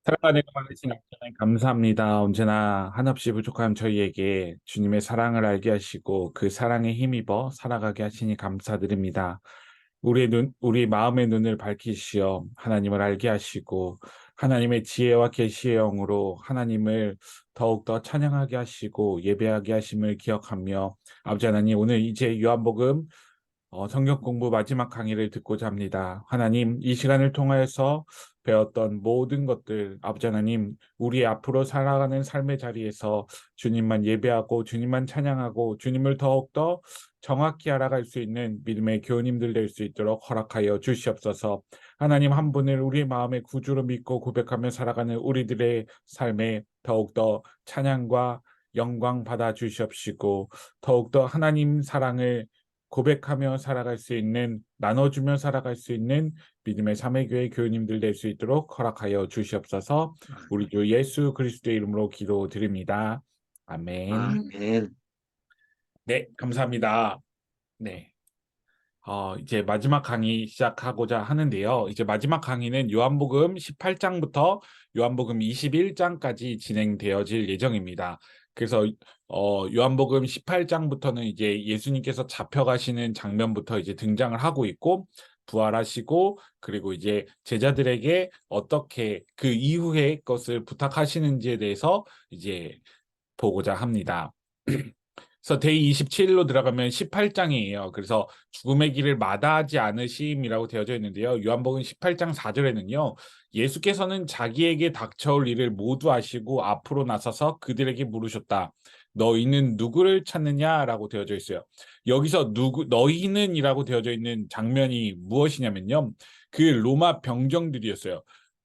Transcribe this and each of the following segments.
사랑하는 많으신 하나님 감사합니다. 언제나 한없이 부족한 저희에게 주님의 사랑을 알게 하시고 그 사랑에 힘입어 살아가게 하시니 감사드립니다. 우리 마음의 눈을 밝히시어 하나님을 알게 하시고 하나님의 지혜와 계시의 영으로 하나님을 더욱더 찬양하게 하시고 예배하게 하심을 기억하며 아버지 하나님 오늘 이제 요한복음 성경 공부 마지막 강의를 듣고자 합니다. 하나님, 이 시간을 통하여서 배웠던 모든 것들, 아버지 하나님, 우리 앞으로 살아가는 삶의 자리에서 주님만 예배하고 주님만 찬양하고 주님을 더욱더 정확히 알아갈 수 있는 믿음의 교우님들 될 수 있도록 허락하여 주시옵소서. 하나님 한 분을 우리 마음의 구주로 믿고 고백하며 살아가는 우리들의 삶에 더욱더 찬양과 영광 받아 주시옵시고 더욱더 하나님 사랑을 고백하며 살아갈 수 있는 나눠주며 살아갈 수 있는 믿음의 사매교회 교우님들 될 수 있도록 허락하여 주시옵소서. 우리 주 예수 그리스도의 이름으로 기도드립니다. 아멘. 아멘. 네, 감사합니다. 네. 이제 마지막 강의 시작하고자 하는데요. 이제 마지막 강의는 요한복음 18장부터 요한복음 21장까지 진행되어질 예정입니다. 그래서 요한복음 18장부터는 이제 예수님께서 잡혀가시는 장면부터 이제 등장을 하고 있고 부활하시고 그리고 이제 제자들에게 어떻게 그 이후의 것을 부탁하시는지에 대해서 이제 보고자 합니다. 그래서 데이 27일로 들어가면 18장이에요. 그래서 죽음의 길을 마다하지 않으심이라고 되어져 있는데요. 요한복음 18장 4절에는요. 예수께서는 자기에게 닥쳐올 일을 모두 아시고 앞으로 나서서 그들에게 물으셨다. 너희는 누구를 찾느냐라고 되어져 있어요. 여기서 너희는이라고 되어져 있는 장면이 무엇이냐면요. 그 로마 병정들이었어요.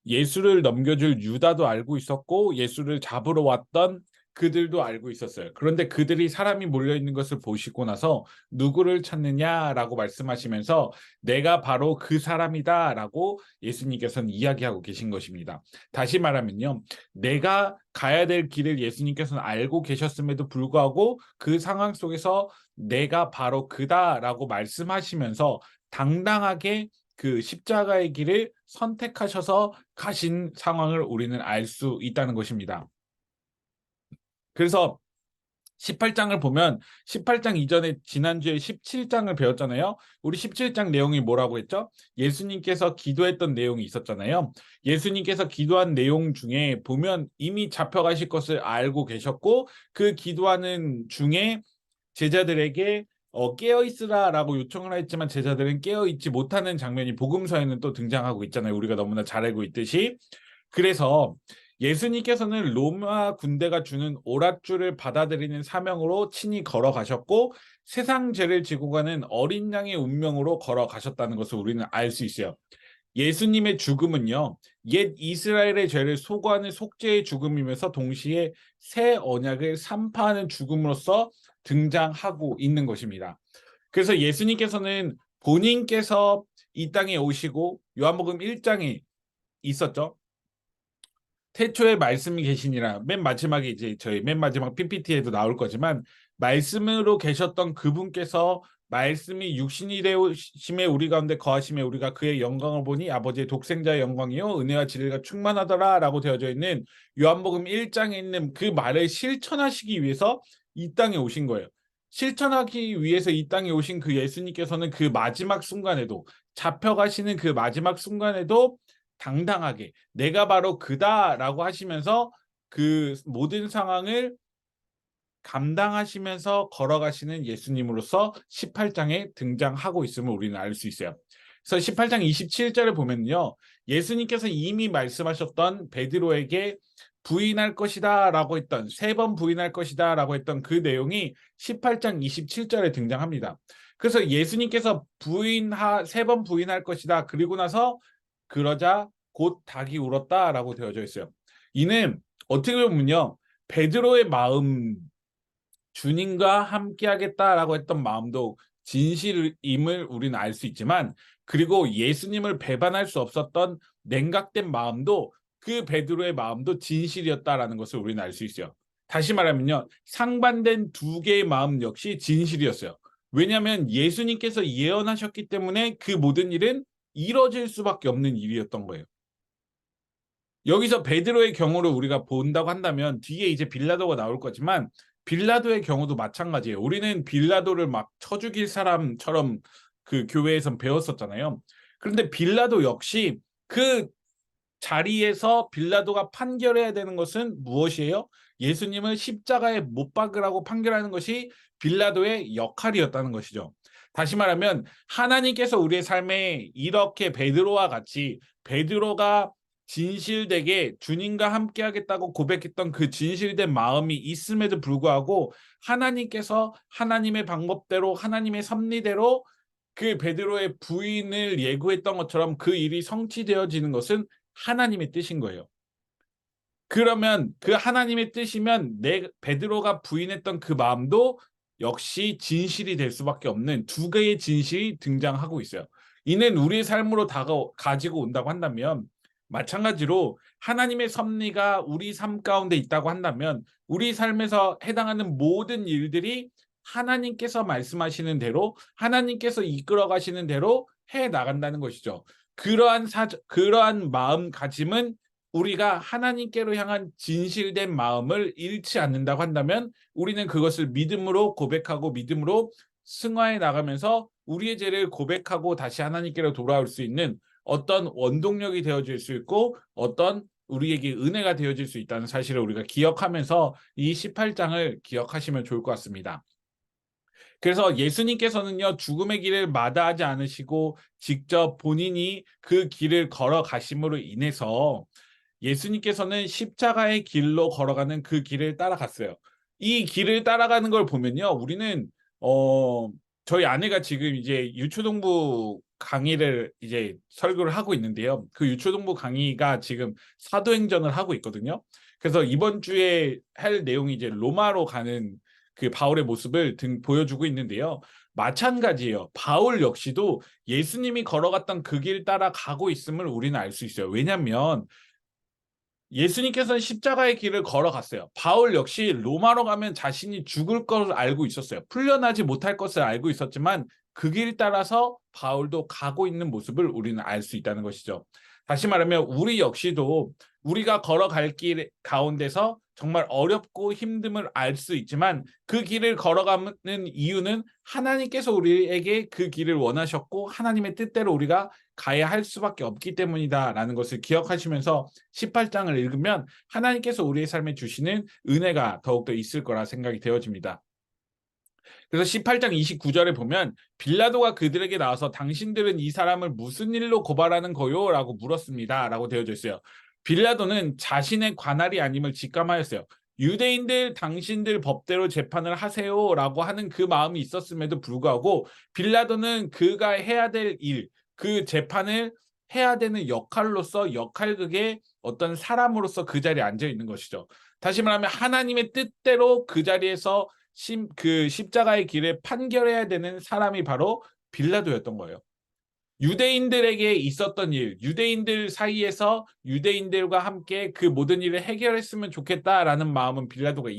예수를 넘겨줄 유다도 알고 있었고 예수를 잡으러 왔던 그들도 알고 있었어요. 그런데 그들이 사람이 몰려 있는 것을 보시고 나서 누구를 찾느냐라고 말씀하시면서 내가 바로 그 사람이다라고 예수님께서는 이야기하고 계신 것입니다. 다시 말하면요. 내가 가야 될 길을 예수님께서는 알고 계셨음에도 불구하고 그 상황 속에서 내가 바로 그다라고 말씀하시면서 당당하게 그 십자가의 길을 선택하셔서 가신 상황을 우리는 알 수 있다는 것입니다. 그래서 18장을 보면 18장 이전에 지난주에 17장을 배웠잖아요. 우리 17장 내용이 뭐라고 했죠? 예수님께서 기도했던 내용이 있었잖아요. 예수님께서 기도한 내용 중에 보면 이미 잡혀가실 것을 알고 계셨고 그 기도하는 중에 제자들에게 깨어 있으라라고 요청을 했지만 제자들은 깨어 있지 못하는 장면이 복음서에는 또 등장하고 있잖아요. 우리가 너무나 잘 알고 있듯이. 그래서 예수님께서는 로마 군대가 주는 오랏줄을 받아들이는 사명으로 친히 걸어가셨고 세상 죄를 지고 가는 어린 양의 운명으로 걸어가셨다는 것을 우리는 알 수 있어요. 예수님의 죽음은요. 옛 이스라엘의 죄를 소거하는 속죄의 죽음이면서 동시에 새 언약을 선포하는 죽음으로서 등장하고 있는 것입니다. 그래서 예수님께서는 본인께서 이 땅에 오시고 요한복음 1장에 있었죠. 태초에 말씀이 계시니라. 맨 마지막에 이제 저희 맨 마지막 PPT에도 나올 거지만 말씀으로 계셨던 그분께서 말씀이 육신이 되심에 우리 가운데 거하심에 우리가 그의 영광을 보니 아버지의 독생자의 영광이요 은혜와 진리가 충만하더라라고 되어져 있는 요한복음 1장에 있는 그 말을 실천하시기 위해서 이 땅에 오신 거예요. 실천하기 위해서 이 땅에 오신 그 예수님께서는 그 마지막 순간에도 잡혀가시는 그 마지막 순간에도 당당하게 내가 바로 그다라고 하시면서 그 모든 상황을 감당하시면서 걸어가시는 예수님으로서 18장에 등장하고 있음을 우리는 알 수 있어요. 그래서 18장 27절을 보면요. 예수님께서 이미 말씀하셨던 베드로에게 부인할 것이다 라고 했던 세 번 부인할 것이다 라고 했던 그 내용이 18장 27절에 등장합니다. 그래서 예수님께서 세 번 부인할 것이다. 그리고 나서 그러자 곧 닭이 울었다라고 되어져 있어요. 이는 어떻게 보면요. 베드로의 마음 주님과 함께하겠다라고 했던 마음도 진실임을 우리는 알 수 있지만 그리고 예수님을 배반할 수 없었던 냉각된 마음도 그 베드로의 마음도 진실이었다라는 것을 우리는 알 수 있어요. 다시 말하면요. 상반된 두 개의 마음 역시 진실이었어요. 왜냐하면 예수님께서 예언하셨기 때문에 그 모든 일은 이뤄질 수밖에 없는 일이었던 거예요. 여기서 베드로의 경우를 우리가 본다고 한다면 뒤에 이제 빌라도가 나올 거지만 빌라도의 경우도 마찬가지예요. 우리는 빌라도를 막 쳐 죽일 사람처럼 그 교회에선 배웠었잖아요. 그런데 빌라도 역시 그 자리에서 빌라도가 판결해야 되는 것은 무엇이에요? 예수님을 십자가에 못 박으라고 판결하는 것이 빌라도의 역할이었다는 것이죠. 다시 말하면 하나님께서 우리의 삶에 이렇게 베드로와 같이 베드로가 진실되게 주님과 함께 하겠다고 고백했던 그 진실된 마음이 있음에도 불구하고 하나님께서 하나님의 방법대로 하나님의 섭리대로 그 베드로의 부인을 예고했던 것처럼 그 일이 성취되어지는 것은 하나님의 뜻인 거예요. 그러면 그 하나님의 뜻이면 베드로가 부인했던 그 마음도 역시 진실이 될 수밖에 없는 두 개의 진실이 등장하고 있어요. 이는 우리의 삶으로 가지고 온다고 한다면 마찬가지로 하나님의 섭리가 우리 삶 가운데 있다고 한다면 우리 삶에서 해당하는 모든 일들이 하나님께서 말씀하시는 대로 하나님께서 이끌어 가시는 대로 해 나간다는 것이죠. 그러한 마음가짐은 우리가 하나님께로 향한 진실된 마음을 잃지 않는다고 한다면 우리는 그것을 믿음으로 고백하고 믿음으로 승화해 나가면서 우리의 죄를 고백하고 다시 하나님께로 돌아올 수 있는 어떤 원동력이 되어질 수 있고 어떤 우리에게 은혜가 되어질 수 있다는 사실을 우리가 기억하면서 이 18장을 기억하시면 좋을 것 같습니다. 그래서 예수님께서는요, 죽음의 길을 마다하지 않으시고 직접 본인이 그 길을 걸어가심으로 인해서 예수님께서는 십자가의 길로 걸어가는 그 길을 따라갔어요. 이 길을 따라가는 걸 보면요, 우리는 저희 아내가 지금 이제 유초동부 강의를 이제 설교를 하고 있는데요. 그 유초동부 강의가 지금 사도행전을 하고 있거든요. 그래서 이번 주에 할 내용이 이제 로마로 가는 그 바울의 모습을 보여주고 있는데요. 마찬가지예요. 바울 역시도 예수님이 걸어갔던 그 길 따라 가고 있음을 우리는 알 수 있어요. 왜냐하면 예수님께서는 십자가의 길을 걸어갔어요. 바울 역시 로마로 가면 자신이 죽을 것을 알고 있었어요. 풀려나지 못할 것을 알고 있었지만 그 길 따라서 바울도 가고 있는 모습을 우리는 알 수 있다는 것이죠. 다시 말하면 우리 역시도 우리가 걸어갈 길 가운데서 정말 어렵고 힘듦을 알 수 있지만 그 길을 걸어가는 이유는 하나님께서 우리에게 그 길을 원하셨고 하나님의 뜻대로 우리가 가야 할 수밖에 없기 때문이다라는 것을 기억하시면서 18장을 읽으면 하나님께서 우리의 삶에 주시는 은혜가 더욱더 있을 거라 생각이 되어집니다. 그래서 18장 29절에 보면 빌라도가 그들에게 나와서 당신들은 이 사람을 무슨 일로 고발하는 거요? 라고 물었습니다. 라고 되어져 있어요. 빌라도는 자신의 관할이 아님을 직감하였어요. 유대인들 당신들 법대로 재판을 하세요 라고 하는 그 마음이 있었음에도 불구하고 빌라도는 그가 해야 될 일, 그 재판을 해야 되는 역할로서 역할극의 어떤 사람으로서 그 자리에 앉아 있는 것이죠. 다시 말하면 하나님의 뜻대로 그 자리에서 그 십자가의 길을 판결해야 되는 사람이 바로 빌라도였던 거예요. 유대인들에게 있었던 일, 유대인들 사이에서 유대인들과 함께 그 모든 일을 해결했으면 좋겠다라는 마음은 빌라도가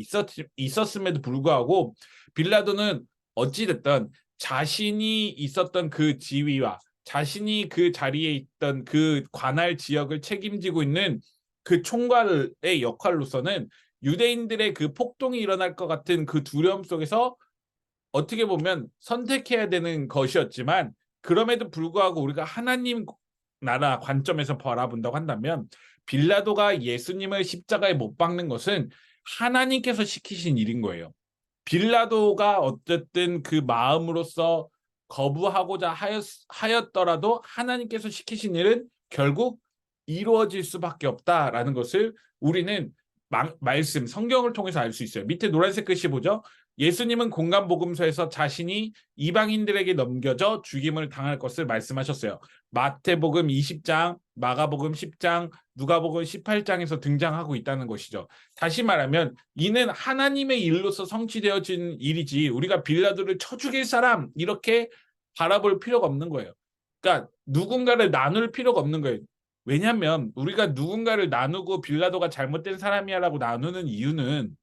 있었음에도 불구하고 빌라도는 어찌됐든 자신이 있었던 그 지위와 자신이 그 자리에 있던 그 관할 지역을 책임지고 있는 그 총괄의 역할로서는 유대인들의 그 폭동이 일어날 것 같은 그 두려움 속에서 어떻게 보면 선택해야 되는 것이었지만 그럼에도 불구하고 우리가 하나님 나라 관점에서 바라본다고 한다면 빌라도가 예수님을 십자가에 못 박는 것은 하나님께서 시키신 일인 거예요. 빌라도가 어쨌든 그 마음으로서 거부하고자 하였더라도 하나님께서 시키신 일은 결국 이루어질 수밖에 없다라는 것을 우리는 말씀, 성경을 통해서 알 수 있어요. 밑에 노란색 글씨 보죠? 예수님은 공간복음서에서 자신이 이방인들에게 넘겨져 죽임을 당할 것을 말씀하셨어요. 마태복음 20장, 마가복음 10장, 누가복음 18장에서 등장하고 있다는 것이죠. 다시 말하면 이는 하나님의 일로서 성취되어진 일이지 우리가 빌라도를 쳐 죽일 사람 이렇게 바라볼 필요가 없는 거예요. 그러니까 누군가를 나눌 필요가 없는 거예요. 왜냐하면 우리가 누군가를 나누고 빌라도가 잘못된 사람이야라고 나누는 이유는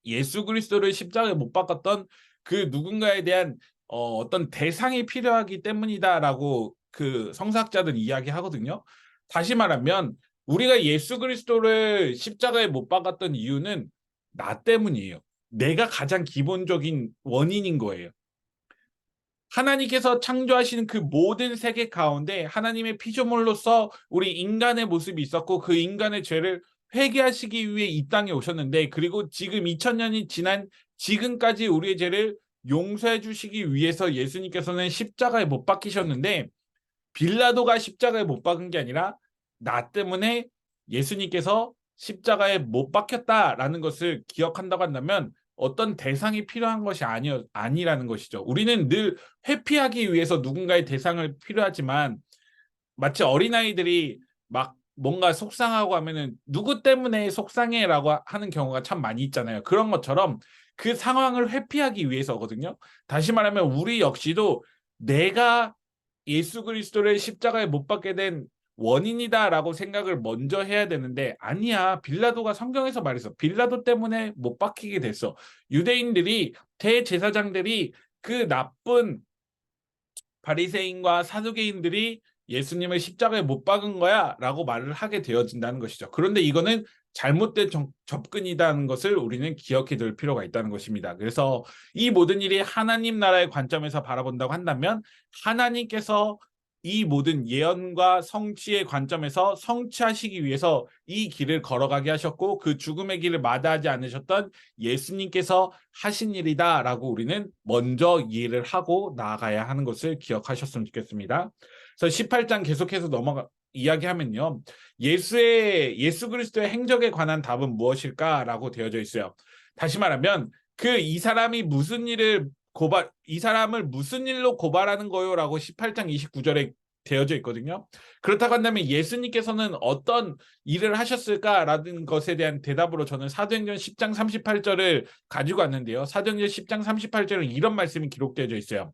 예수 그리스도를 십자가에 못 박았던 그 누군가에 대한 어떤 대상이 필요하기 때문이다라고 그 성사학자들 이야기하거든요. 다시 말하면 우리가 예수 그리스도를 십자가에 못 박았던 이유는 나 때문이에요. 내가 가장 기본적인 원인인 거예요. 하나님께서 창조하신 그 모든 세계 가운데 하나님의 피조물로서 우리 인간의 모습이 있었고 그 인간의 죄를 회개하시기 위해 이 땅에 오셨는데, 그리고 지금 2000년이 지난 지금까지 우리의 죄를 용서해 주시기 위해서 예수님께서는 십자가에 못 박히셨는데, 빌라도가 십자가에 못 박은 게 아니라 나 때문에 예수님께서 십자가에 못 박혔다라는 것을 기억한다고 한다면 어떤 대상이 필요한 것이 아니라는 것이죠. 우리는 늘 회피하기 위해서 누군가의 대상을 필요하지만, 마치 어린아이들이 막 뭔가 속상하고 하면은 누구 때문에 속상해라고 하는 경우가 참 많이 있잖아요. 그런 것처럼 그 상황을 회피하기 위해서거든요. 다시 말하면 우리 역시도 내가 예수 그리스도를 십자가에 못 박게 된 원인이다라고 생각을 먼저 해야 되는데, 아니야. 빌라도가 성경에서 말했어. 빌라도 때문에 못 박히게 됐어. 유대인들이, 대제사장들이, 그 나쁜 바리새인과 사두개인들이 예수님을 십자가에 못 박은 거야라고 말을 하게 되어진다는 것이죠. 그런데 이거는 잘못된 접근이라는 것을 우리는 기억해 둘 필요가 있다는 것입니다. 그래서 이 모든 일이 하나님 나라의 관점에서 바라본다고 한다면, 하나님께서 이 모든 예언과 성취의 관점에서 성취하시기 위해서 이 길을 걸어가게 하셨고, 그 죽음의 길을 마다하지 않으셨던 예수님께서 하신 일이다라고 우리는 먼저 이해를 하고 나아가야 하는 것을 기억하셨으면 좋겠습니다. 그래서 18장 계속해서 이야기하면요, 예수 그리스도의 행적에 관한 답은 무엇일까라고 되어져 있어요. 다시 말하면 이 사람이 이 사람을 무슨 일로 고발하는 거요라고 18장 29절에 되어져 있거든요. 그렇다고 한다면 예수님께서는 어떤 일을 하셨을까라는 것에 대한 대답으로 저는 사도행전 10장 38절을 가지고 왔는데요. 사도행전 10장 38절은 이런 말씀이 기록되어 있어요.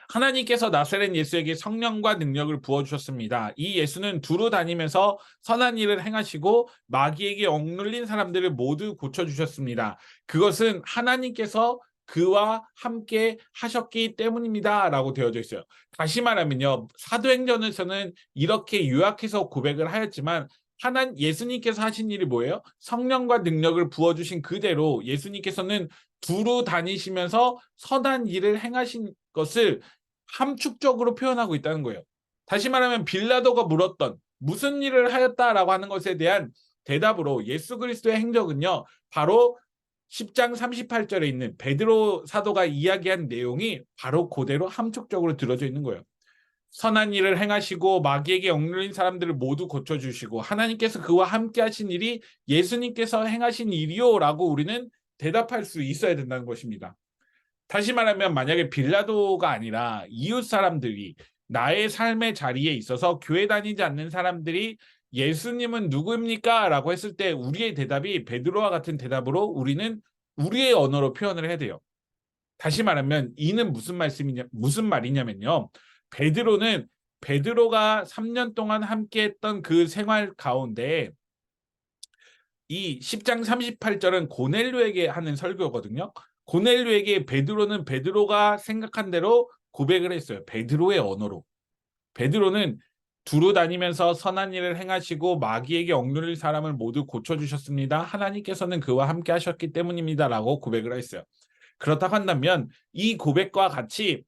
하나님께서 나사렛 예수에게 성령과 능력을 부어주셨습니다. 이 예수는 두루 다니면서 선한 일을 행하시고 마귀에게 억눌린 사람들을 모두 고쳐주셨습니다. 그것은 하나님께서 그와 함께 하셨기 때문입니다 라고 되어져 있어요. 다시 말하면요, 사도행전에서는 이렇게 요약해서 고백을 하였지만, 예수님께서 하신 일이 뭐예요? 성령과 능력을 부어주신 그대로 예수님께서는 두루 다니시면서 선한 일을 행하신 것을 함축적으로 표현하고 있다는 거예요. 다시 말하면 빌라도가 물었던 무슨 일을 하였다라고 하는 것에 대한 대답으로 예수 그리스도의 행적은요, 바로 10장 38절에 있는 베드로 사도가 이야기한 내용이 바로 그대로 함축적으로 들어져 있는 거예요. 선한 일을 행하시고 마귀에게 억눌린 사람들을 모두 고쳐주시고 하나님께서 그와 함께 하신 일이 예수님께서 행하신 일이요라고 우리는 대답할 수 있어야 된다는 것입니다. 다시 말하면 만약에 빌라도가 아니라 이웃 사람들이, 나의 삶의 자리에 있어서 교회 다니지 않는 사람들이 예수님은 누구입니까? 라고 했을 때 우리의 대답이 베드로와 같은 대답으로 우리는 우리의 언어로 표현을 해야 돼요. 다시 말하면 이는 무슨 말이냐면요, 베드로가 3년 동안 함께했던 그 생활 가운데 이 10장 38절은 고넬료에게 하는 설교거든요. 고넬료에게 베드로는 베드로가 생각한 대로 고백을 했어요. 베드로의 언어로. 베드로는 두루 다니면서 선한 일을 행하시고 마귀에게 억눌릴 사람을 모두 고쳐주셨습니다. 하나님께서는 그와 함께 하셨기 때문입니다 라고 고백을 했어요. 그렇다고 한다면 이 고백과 같이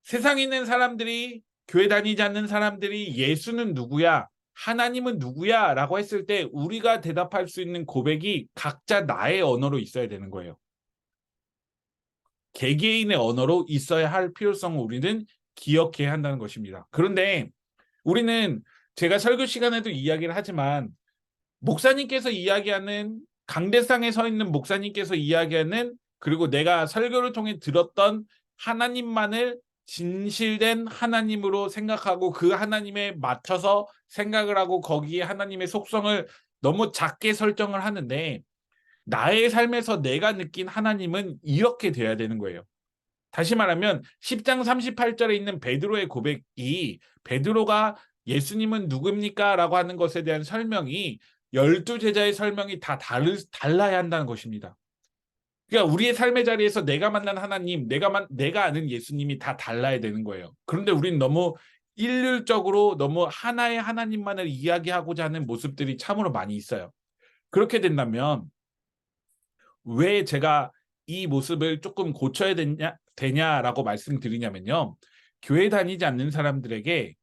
세상에 있는 사람들이, 교회 다니지 않는 사람들이 예수는 누구야? 하나님은 누구야? 라고 했을 때 우리가 대답할 수 있는 고백이 각자 나의 언어로 있어야 되는 거예요. 개개인의 언어로 있어야 할 필요성을 우리는 기억해야 한다는 것입니다. 그런데 우리는, 제가 설교 시간에도 이야기를 하지만, 목사님께서 이야기하는, 강대상에 서 있는 목사님께서 이야기하는, 그리고 내가 설교를 통해 들었던 하나님만을 진실된 하나님으로 생각하고 그 하나님에 맞춰서 생각을 하고 거기에 하나님의 속성을 너무 작게 설정을 하는데, 나의 삶에서 내가 느낀 하나님은 이렇게 돼야 되는 거예요. 다시 말하면 10장 38절에 있는 베드로의 고백이, 베드로가 예수님은 누굽니까? 라고 하는 것에 대한 설명이 12제자의 설명이 다 달라야 한다는 것입니다. 그러니까 우리의 삶의 자리에서 내가 만난 하나님, 내가 아는 예수님이 다 달라야 되는 거예요. 그런데 우리는 너무 일률적으로 너무 하나의 하나님만을 이야기하고자 하는 모습들이 참으로 많이 있어요. 그렇게 된다면 왜 제가 이 모습을 조금 고쳐야 되냐라고 말씀드리냐면요. 교회 다니지 않는 사람들에게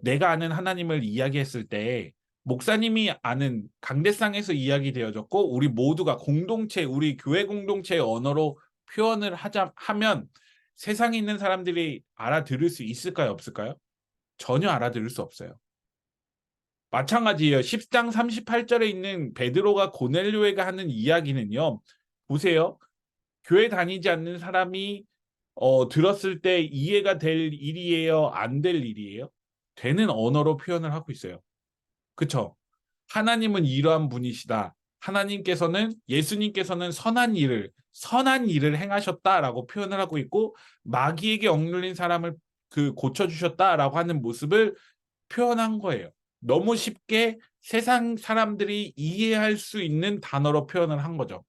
내가 아는 하나님을 이야기했을 때 목사님이 아는 강대상에서 이야기되어졌고 우리 모두가 공동체, 우리 교회 공동체의 언어로 표현을 하면 세상에 있는 사람들이 알아들을 수 있을까요? 없을까요? 전혀 알아들을 수 없어요. 마찬가지예요. 10장 38절에 있는 베드로가 고넬료에게 하는 이야기는요. 보세요. 교회 다니지 않는 사람이 들었을 때 이해가 될 일이에요? 안 될 일이에요? 되는 언어로 표현을 하고 있어요. 그쵸? 하나님은 이러한 분이시다. 예수님께서는 선한 일을 행하셨다라고 표현을 하고 있고, 마귀에게 억눌린 사람을 고쳐주셨다라고 하는 모습을 표현한 거예요. 너무 쉽게 세상 사람들이 이해할 수 있는 단어로 표현을 한 거죠.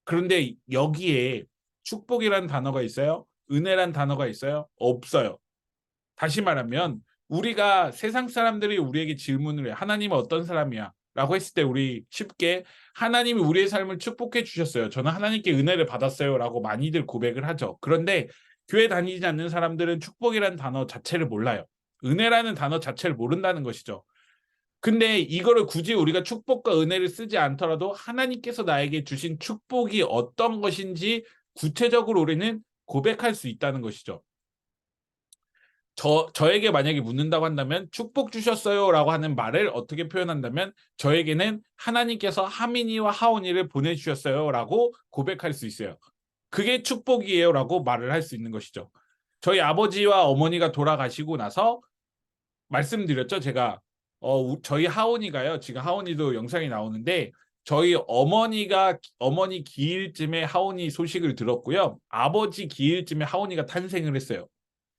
그런데 여기에 축복이라는 단어가 있어요? 은혜란 단어가 있어요? 없어요. 다시 말하면 우리가 세상 사람들이 우리에게 질문을 해. 하나님은 어떤 사람이야? 라고 했을 때 우리 쉽게 하나님이 우리의 삶을 축복해 주셨어요. 저는 하나님께 은혜를 받았어요. 라고 많이들 고백을 하죠. 그런데 교회 다니지 않는 사람들은 축복이라는 단어 자체를 몰라요. 은혜라는 단어 자체를 모른다는 것이죠. 근데 이거를 굳이 우리가 축복과 은혜를 쓰지 않더라도 하나님께서 나에게 주신 축복이 어떤 것인지 구체적으로 우리는 고백할 수 있다는 것이죠. 저에게 만약에 묻는다고 한다면 축복 주셨어요라고 하는 말을 어떻게 표현한다면 저에게는 하나님께서 하민이와 하온이를 보내주셨어요라고 고백할 수 있어요. 그게 축복이에요라고 말을 할 수 있는 것이죠. 저희 아버지와 어머니가 돌아가시고 나서 말씀드렸죠. 제가 저희 하온이가요. 지금 하온이도 영상이 나오는데 저희 어머니 기일쯤에 하온이 소식을 들었고요. 아버지 기일쯤에 하온이가 탄생을 했어요.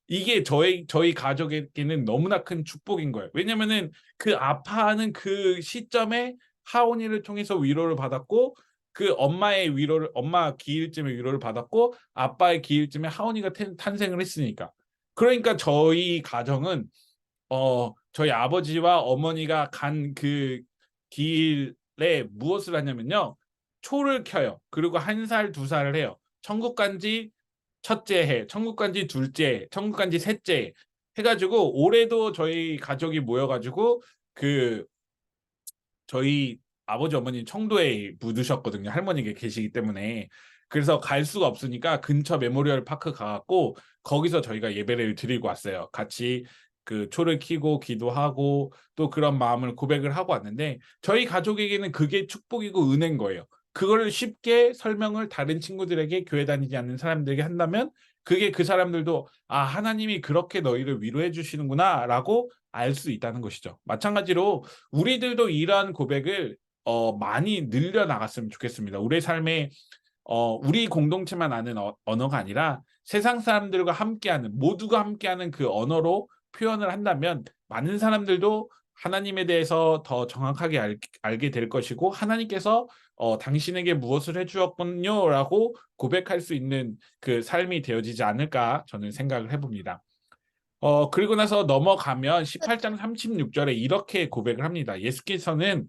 이게 저희 가족에게는 너무나 큰 축복인 거예요. 왜냐면은 그 아파하는 그 시점에 하온이를 통해서 위로를 받았고 그 엄마 기일쯤에 위로를 받았고 아빠의 기일쯤에 하온이가 탄생을 했으니까. 그러니까 저희 가정은 저희 아버지와 어머니가 간 그 길에 무엇을 하냐면요. 초를 켜요. 그리고 1살, 2살을 해요. 천국 간지 첫째 해, 천국 간지 둘째 해, 천국 간지 셋째 해 해가지고 올해도 저희 가족이 모여가지고 그 저희 아버지 어머니 청도에 묻으셨거든요. 할머니가 계시기 때문에. 그래서 갈 수가 없으니까 근처 메모리얼 파크 가갖고 거기서 저희가 예배를 드리고 왔어요. 같이 그 초를 켜고 기도하고 또 그런 마음을 고백을 하고 왔는데 저희 가족에게는 그게 축복이고 은혜인 거예요. 그거를 쉽게 설명을 다른 친구들에게 교회 다니지 않는 사람들에게 한다면 그게 그 사람들도 아 하나님이 그렇게 너희를 위로해 주시는구나라고 알 수 있다는 것이죠. 마찬가지로 우리들도 이러한 고백을 많이 늘려 나갔으면 좋겠습니다. 우리의 삶에 우리 공동체만 아는 언어가 아니라 세상 사람들과 함께하는 모두가 함께하는 그 언어로 표현을 한다면 많은 사람들도 하나님에 대해서 더 정확하게 알게 될 것이고 하나님께서 당신에게 무엇을 해주었군요라고 고백할 수 있는 그 삶이 되어지지 않을까 저는 생각을 해봅니다. 그리고 나서 넘어가면 18장 36절에 이렇게 고백을 합니다. 예수께서는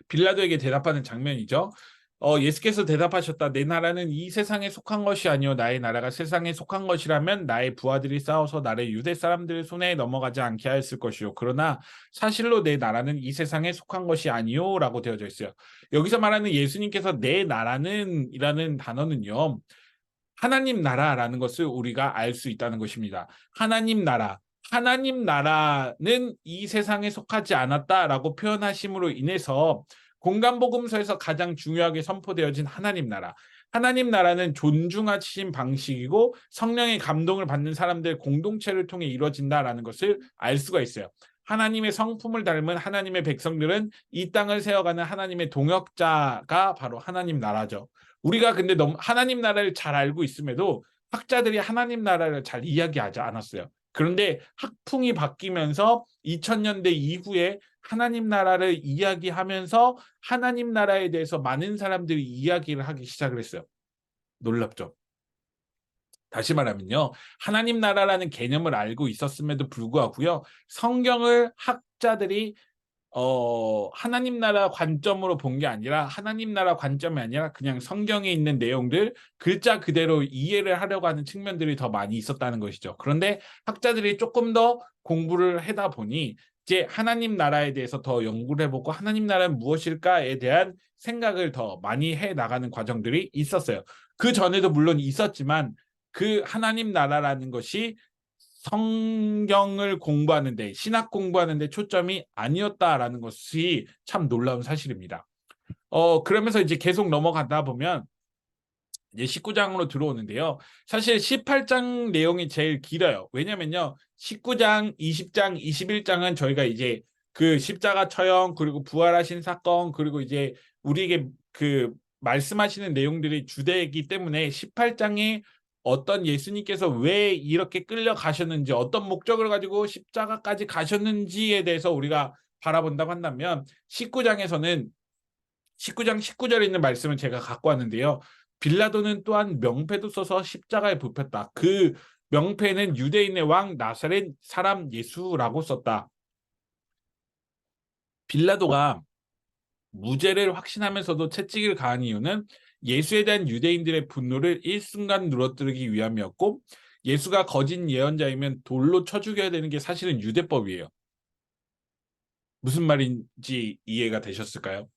빌라도에게 대답하는 장면이죠. 예수께서 대답하셨다. 내 나라는 이 세상에 속한 것이 아니요 나의 나라가 세상에 속한 것이라면 나의 부하들이 싸워서 나를 유대 사람들의 손에 넘어가지 않게 하였을 것이요. 그러나 사실로 내 나라는 이 세상에 속한 것이 아니요라고 되어져 있어요. 여기서 말하는 예수님께서 내 나라는 이라는 단어는요. 하나님 나라라는 것을 우리가 알 수 있다는 것입니다. 하나님 나라는 이 세상에 속하지 않았다라고 표현하심으로 인해서 공간복음서에서 가장 중요하게 선포되어진 하나님 나라. 하나님 나라는 존중하신 방식이고 성령의 감동을 받는 사람들 공동체를 통해 이루어진다라는 것을 알 수가 있어요. 하나님의 성품을 닮은 하나님의 백성들은 이 땅을 세워가는 하나님의 동역자가 바로 하나님 나라죠. 우리가 근데 너무 하나님 나라를 잘 알고 있음에도 학자들이 하나님 나라를 잘 이야기하지 않았어요. 그런데 학풍이 바뀌면서 2000년대 이후에 하나님 나라를 이야기하면서 하나님 나라에 대해서 많은 사람들이 이야기를 하기 시작을 했어요. 놀랍죠. 다시 말하면요, 하나님 나라라는 개념을 알고 있었음에도 불구하고요, 성경을 학자들이 하나님 나라 관점으로 본 게 아니라, 하나님 나라 관점이 아니라 그냥 성경에 있는 내용들 글자 그대로 이해를 하려고 하는 측면들이 더 많이 있었다는 것이죠. 그런데 학자들이 조금 더 공부를 하다 보니 이제 하나님 나라에 대해서 더 연구를 해보고 하나님 나라는 무엇일까에 대한 생각을 더 많이 해 나가는 과정들이 있었어요. 그 전에도 물론 있었지만 그 하나님 나라라는 것이 성경을 공부하는데, 신학 공부하는데 초점이 아니었다라는 것이 참 놀라운 사실입니다. 그러면서 이제 계속 넘어가다 보면 이제 19장으로 들어오는데요. 사실 18장 내용이 제일 길어요. 왜냐면요, 19장, 20장, 21장은 저희가 이제 그 십자가 처형, 그리고 부활하신 사건, 그리고 이제 우리에게 그 말씀하시는 내용들이 주되기 때문에 18장에 어떤 예수님께서 왜 이렇게 끌려가셨는지, 어떤 목적을 가지고 십자가까지 가셨는지에 대해서 우리가 바라본다고 한다면, 19장에서는 19장 19절에 있는 말씀을 제가 갖고 왔는데요. 빌라도는 또한 명패도 써서 십자가에 붙였다. 그 명패는 유대인의 왕 나사렛 사람 예수라고 썼다. 빌라도가 무죄를 확신하면서도 채찍을 가한 이유는 예수에 대한 유대인들의 분노를 일순간 누러뜨리기 위함이었고, 예수가 거짓 예언자이면 돌로 쳐 죽여야 되는 게 사실은 유대법이에요. 무슨 말인지 이해가 되셨을까요?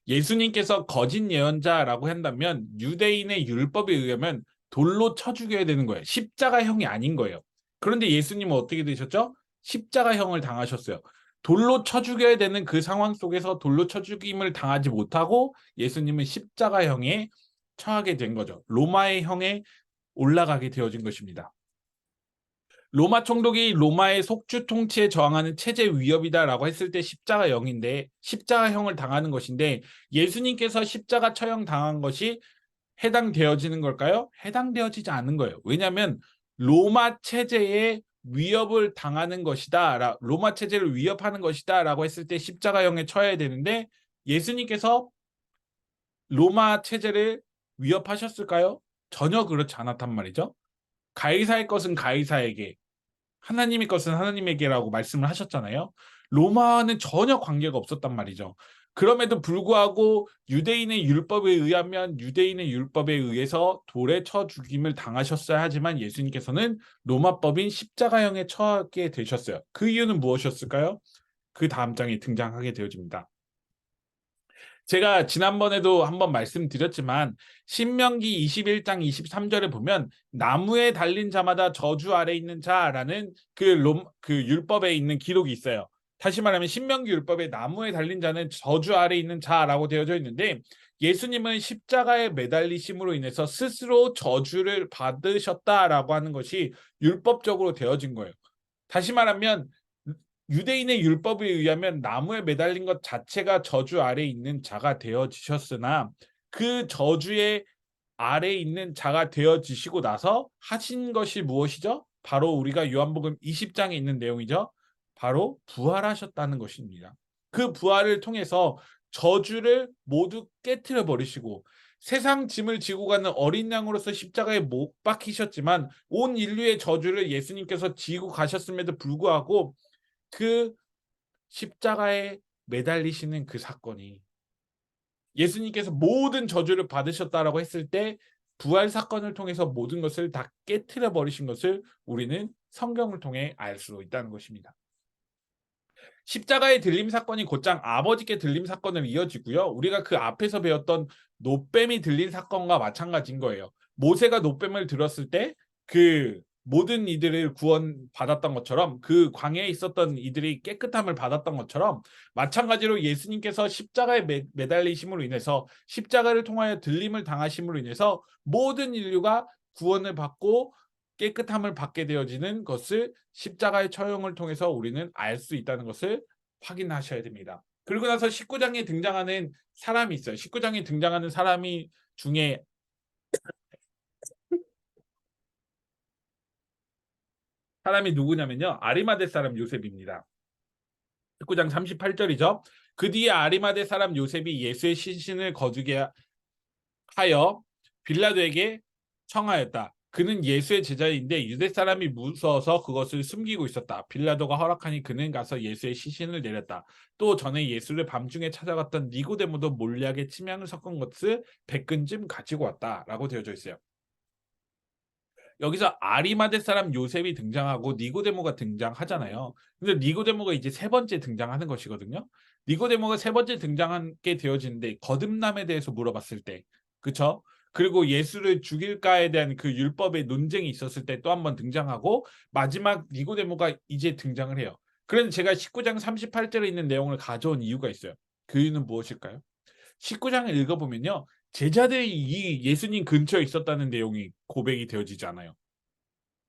예수님께서 거짓 예언자라고 한다면 유대인의 율법에 의하면 돌로 쳐 죽여야 되는 거예요. 십자가형이 아닌 거예요. 그런데 예수님은 어떻게 되셨죠? 십자가형을 당하셨어요. 돌로 쳐 죽여야 되는 그 상황 속에서 돌로 쳐 죽임을 당하지 못하고 예수님은 십자가형에 처하게 된 거죠. 로마의 형에 올라가게 되어진 것입니다. 로마 총독이 로마의 속주 통치에 저항하는 체제 위협이다라고 했을 때 십자가형인데, 십자가형을 당하는 것인데, 예수님께서 십자가 처형 당한 것이 해당되어지는 걸까요? 해당되어지지 않는 거예요. 왜냐하면 로마 체제에 위협을 당하는 것이다, 로마 체제를 위협하는 것이다라고 했을 때 십자가형에 처해야 되는데, 예수님께서 로마 체제를 위협하셨을까요? 전혀 그렇지 않았단 말이죠. 가이사의 것은 가이사에게, 하나님의 것은 하나님에게라고 말씀을 하셨잖아요. 로마는 전혀 관계가 없었단 말이죠. 그럼에도 불구하고 유대인의 율법에 의하면 유대인의 율법에 의해서 돌에 쳐 죽임을 당하셨어야 하지만 예수님께서는 로마법인 십자가형에 처하게 되셨어요. 그 이유는 무엇이었을까요? 그 다음 장에 등장하게 되어집니다. 제가 지난번에도 한번 말씀드렸지만 신명기 21장 23절에 보면 나무에 달린 자마다 저주 아래 있는 자라는 그 율법에 있는 기록이 있어요. 다시 말하면 신명기 율법에 나무에 달린 자는 저주 아래 있는 자라고 되어져 있는데, 예수님은 십자가에 매달리심으로 인해서 스스로 저주를 받으셨다라고 하는 것이 율법적으로 되어진 거예요. 다시 말하면 유대인의 율법에 의하면 나무에 매달린 것 자체가 저주 아래에 있는 자가 되어지셨으나, 그 저주의 아래에 있는 자가 되어지시고 나서 하신 것이 무엇이죠? 바로 우리가 요한복음 20장에 있는 내용이죠. 바로 부활하셨다는 것입니다. 그 부활을 통해서 저주를 모두 깨트려 버리시고 세상 짐을 지고 가는 어린 양으로서 십자가에 못 박히셨지만 온 인류의 저주를 예수님께서 지고 가셨음에도 불구하고 그 십자가에 매달리시는 그 사건이, 예수님께서 모든 저주를 받으셨다라고 했을 때 부활 사건을 통해서 모든 것을 다 깨트려 버리신 것을 우리는 성경을 통해 알 수 있다는 것입니다. 십자가의 들림 사건이 곧장 아버지께 들림 사건을 이어지고요. 우리가 그 앞에서 배웠던 노뱀이 들린 사건과 마찬가지인 거예요. 모세가 노뱀을 들었을 때 그 모든 이들을 구원받았던 것처럼, 그 광야에 있었던 이들이 깨끗함을 받았던 것처럼, 마찬가지로 예수님께서 십자가에 매달리심으로 인해서, 십자가를 통하여 들림을 당하심으로 인해서 모든 인류가 구원을 받고 깨끗함을 받게 되어지는 것을 십자가의 처형을 통해서 우리는 알 수 있다는 것을 확인하셔야 됩니다. 그리고 나서 19장에 등장하는 사람이 있어요. 19장에 등장하는 사람이 중에 사람이 누구냐면요, 아리마대 사람 요셉입니다. 19장 38절이죠. 그 뒤에 아리마대 사람 요셉이 예수의 시신을 거두게 하여 빌라도에게 청하였다. 그는 예수의 제자인데 유대 사람이 무서워서 그것을 숨기고 있었다. 빌라도가 허락하니 그는 가서 예수의 시신을 내렸다. 또 전에 예수를 밤중에 찾아갔던 니고데모도 몰래하게 침향을 섞은 것을 100근쯤 가지고 왔다라고 되어져 있어요. 여기서 아리마대 사람 요셉이 등장하고 니고데모가 등장하잖아요. 근데 니고데모가 이제 세 번째 등장하는 것이거든요. 니고데모가 세 번째 등장하게 되어지는데 거듭남에 대해서 물어봤을 때, 그쵸? 그리고 예수를 죽일까에 대한 그 율법의 논쟁이 있었을 때 또 한 번 등장하고 마지막 니고데모가 이제 등장을 해요. 그런데 제가 19장 38절에 있는 내용을 가져온 이유가 있어요. 그 이유는 무엇일까요? 19장을 읽어보면요. 제자들이 이 예수님 근처에 있었다는 내용이 고백이 되어지지 않아요.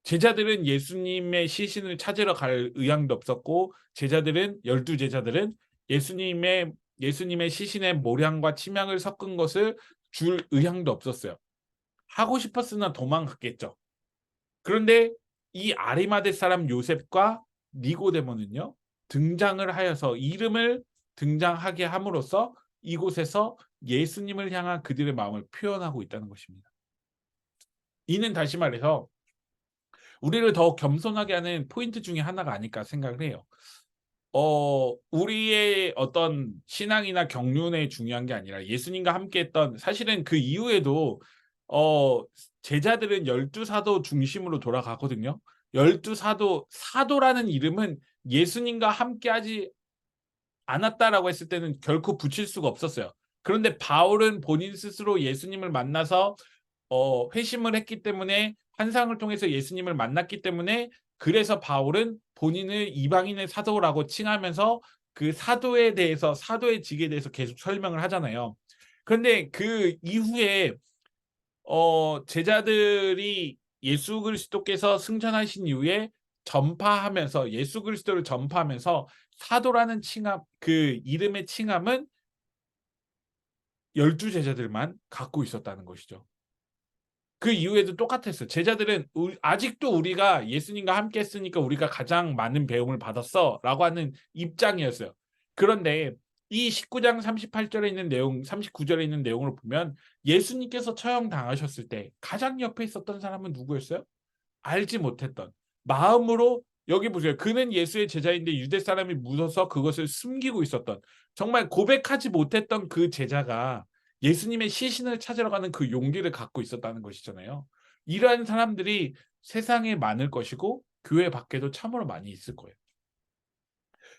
제자들은 예수님의 시신을 찾으러 갈 의향도 없었고 제자들은 12제자들은 예수님의 시신에 모량과 침향을 섞은 것을 줄 의향도 없었어요. 하고 싶었으나 도망갔겠죠. 그런데 이 아리마대 사람 요셉과 니고데모는요. 등장을 하여서 이름을 등장하게 함으로써 이곳에서 예수님을 향한 그들의 마음을 표현하고 있다는 것입니다. 이는 다시 말해서 우리를 더 겸손하게 하는 포인트 중에 하나가 아닐까 생각을 해요. 우리의 어떤 신앙이나 경륜에 중요한 게 아니라 예수님과 함께했던 사실은 그 이후에도 어, 제자들은 12사도 중심으로 돌아가거든요. 12사도, 사도라는 이름은 예수님과 함께하지 않았다라고 했을 때는 결코 붙일 수가 없었어요. 그런데 바울은 본인 스스로 예수님을 만나서 회심을 했기 때문에 환상을 통해서 예수님을 만났기 때문에 그래서 바울은 본인을 이방인의 사도라고 칭하면서 그 사도에 대해서 사도의 직에 대해서 계속 설명을 하잖아요. 그런데 그 이후에 제자들이 예수 그리스도께서 승천하신 이후에 전파하면서 예수 그리스도를 전파하면서 사도라는 칭함 그 이름의 칭함은 12제자들만 갖고 있었다는 것이죠. 그 이후에도 똑같았어요. 제자들은 아직도 우리가 예수님과 함께 했으니까 우리가 가장 많은 배움을 받았어라고 하는 입장이었어요. 그런데 이 19장 38절에 있는 내용, 39절에 있는 내용을 보면 예수님께서 처형당하셨을 때 가장 옆에 있었던 사람은 누구였어요? 알지 못했던 마음으로 여기 보세요. 그는 예수의 제자인데 유대 사람이 묻어서 그것을 숨기고 있었던 정말 고백하지 못했던 그 제자가 예수님의 시신을 찾으러 가는 그 용기를 갖고 있었다는 것이잖아요. 이러한 사람들이 세상에 많을 것이고 교회 밖에도 참으로 많이 있을 거예요.